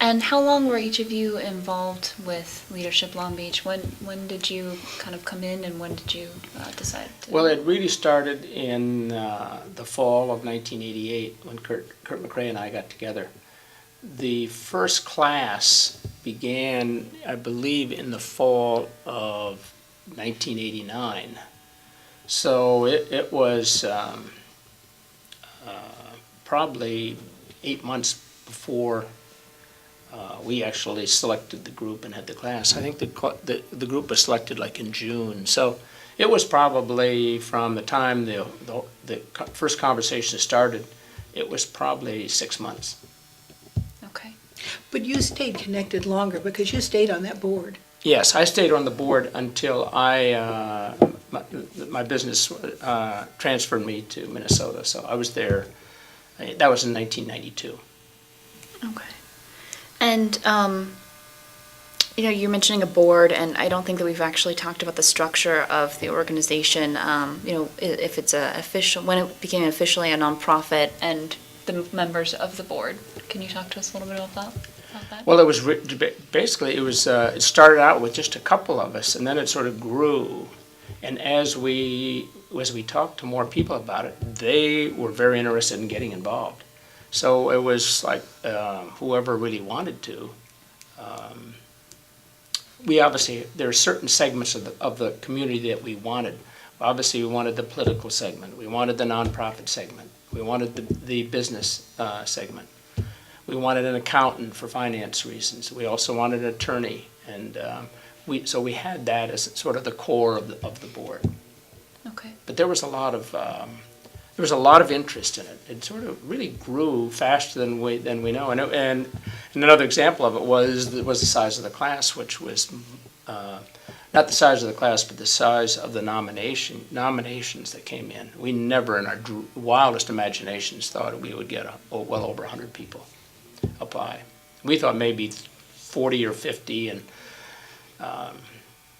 And how long were each of you involved with Leadership Long Beach? When did you kind of come in, and when did you decide to? Well, it really started in the fall of 1988 when Kurt McRae and I got together. The first class began, I believe, in the fall of 1989. So it was probably 8 months before we actually selected the group and had the class. I think the group was selected like in June. So it was probably from the time the first conversation started, it was probably 6 months. Okay. But you stayed connected longer because you stayed on that board. Yes, I stayed on the board until my business transferred me to Minnesota. So I was there. That was in 1992. Okay. And, you're mentioning a board, and I don't think that we've actually talked about the structure of the organization, if it's when it became officially a nonprofit and the members of the board. Can you talk to us a little bit about that? Well, it was basically, it started out with just a couple of us, and then it sort of grew. And as we talked to more people about it, they were very interested in getting involved. So it was like whoever really wanted to. There are certain segments of the community that we wanted. Obviously, we wanted the political segment. We wanted the nonprofit segment. We wanted the business segment. We wanted an accountant for finance reasons. We also wanted an attorney, and so we had that as sort of the core of the board. Okay. But there was a lot of interest in it. It sort of really grew faster than we know. And another example of it was the size of the class, which was not the size of the class, but the size of the nominations that came in. We never, in our wildest imaginations, thought we would get well over 100 people apply. We thought maybe 40 or 50, and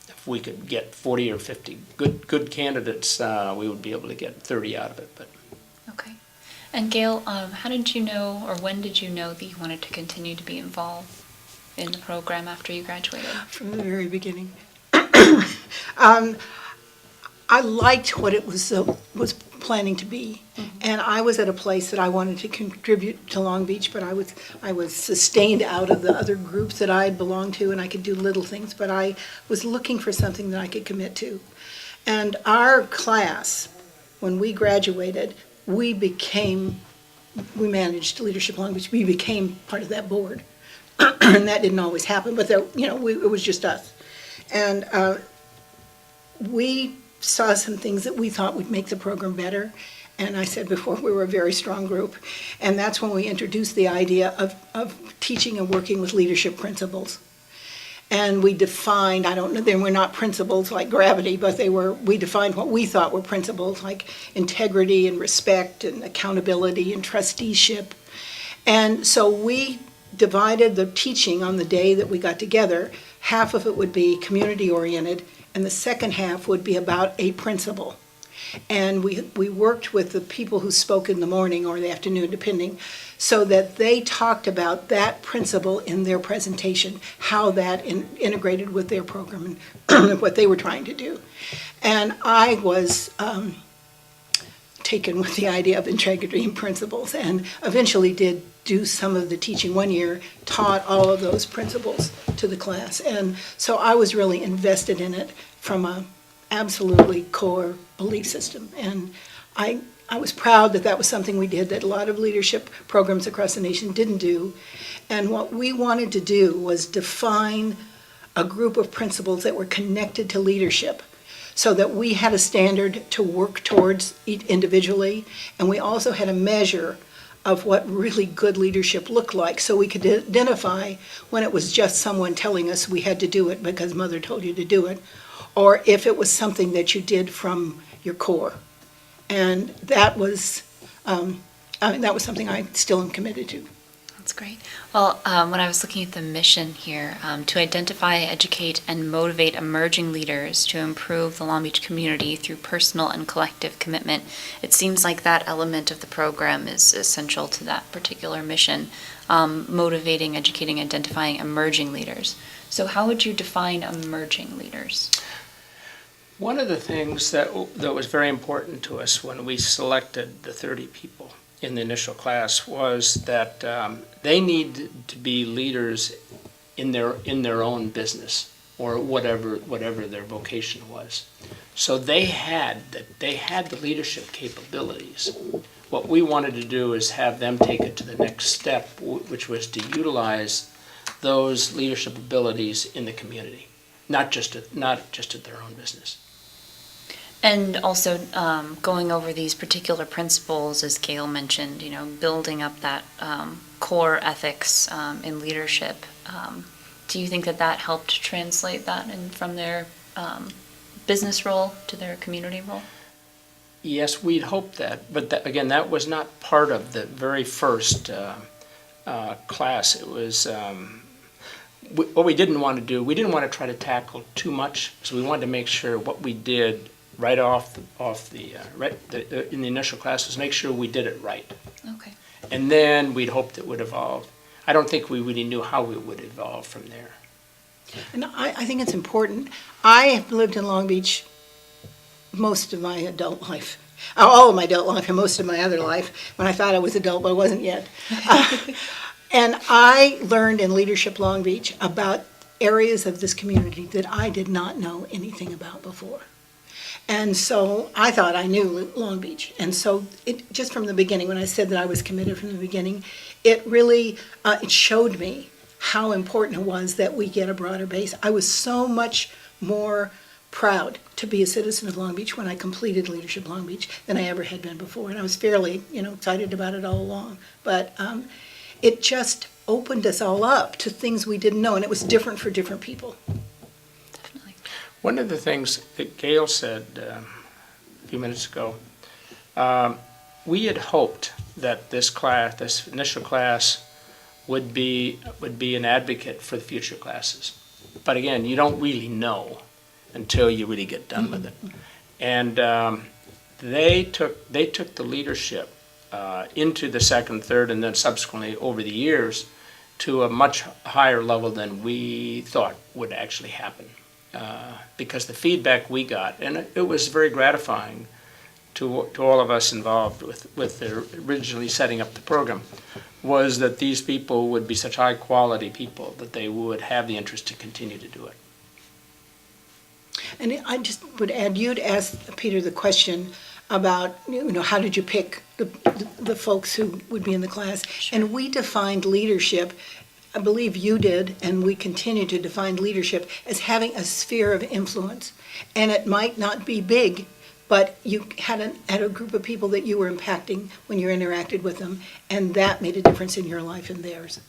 if we could get 40 or 50 good candidates, we would be able to get 30 out of it. But Okay. And Gayle, how did you know, or when did you know that you wanted to continue to be involved in the program after you graduated? From the very beginning. I liked what it was planning to be, and I was at a place that I wanted to contribute to Long Beach, but I was sustained out of the other groups that I belonged to, and I could do little things, but I was looking for something that I could commit to. And our class, when we graduated, we managed Leadership Long Beach. We became part of that board, and that didn't always happen, but it was just us. And we saw some things that we thought would make the program better. And I said before, we were a very strong group. And that's when we introduced the idea of teaching and working with leadership principles. And we defined, I don't know, they were not principles like gravity, but we defined what we thought were principles like integrity and respect and accountability and trusteeship. And so we divided the teaching on the day that we got together. Half of it would be community-oriented, and the second half would be about a principle. And we worked with the people who spoke in the morning or the afternoon, depending, so that they talked about that principle in their presentation, how that integrated with their program and what they were trying to do. And I was taken with the idea of integrity and principles, and eventually did do some of the teaching. One year taught all of those principles to the class, and so I was really invested in it from a absolutely core belief system. And I was proud that was something we did that a lot of leadership programs across the nation didn't do. And what we wanted to do was define a group of principles that were connected to leadership, so that we had a standard to work towards individually, and we also had a measure of what really good leadership looked like, so we could identify when it was just someone telling us we had to do it because mother told you to do it, or if it was something that you did from your core. And that was something I still am committed to. That's great. Well, when I was looking at the mission here, to identify, educate, and motivate emerging leaders to improve the Long Beach community through personal and collective commitment, it seems like that element of the program is essential to that particular mission, motivating, educating, identifying emerging leaders. So how would you define emerging leaders? One of the things that was very important to us when we selected the 30 people in the initial class was that they need to be leaders in their own business or whatever their vocation was. So they had the leadership capabilities. What we wanted to do is have them take it to the next step, which was to utilize those leadership abilities in the community, not just at their own business. And also going over these particular principles, as Gayle mentioned, building up that core ethics in leadership. Do you think that helped translate that from their business role to their community role? Yes, we'd hoped that, but again, that was not part of the very first class. It was what we didn't want to do. We didn't want to try to tackle too much, so we wanted to make sure what we did right in the initial class was make sure we did it right. Okay. And then we'd hoped it would evolve. I don't think we really knew how it would evolve from there. And I think it's important. I have lived in Long Beach most of my adult life. All of my adult life and most of my other life. When I thought I was adult, but I wasn't yet. And I learned in Leadership Long Beach about areas of this community that I did not know anything about before. And so I thought I knew Long Beach. And so just from the beginning, when I said that I was committed from the beginning, it really it showed me how important it was that we get a broader base. I was so much more proud to be a citizen of Long Beach when I completed Leadership Long Beach than I ever had been before. And I was fairly, excited about it all along. But it just opened us all up to things we didn't know, and it was different for different people. One of the things that Gayle said a few minutes ago, we had hoped that this initial class, would be an advocate for the future classes. But again, you don't really know until you really get done with it. And they took the leadership into the second, third, and then subsequently over the years to a much higher level than we thought would actually happen. Because the feedback we got, and it was very gratifying to all of us involved with their originally setting up the program, was that these people would be such high quality people that they would have the interest to continue to do it. And I just would add, you'd asked Peter the question about, how did you pick the folks who would be in the class? Sure. And we defined leadership, I believe you did, and we continue to define leadership as having a sphere of influence. And it might not be big, but you had a group of people that you were impacting when you interacted with them, and that made a difference in your life and theirs.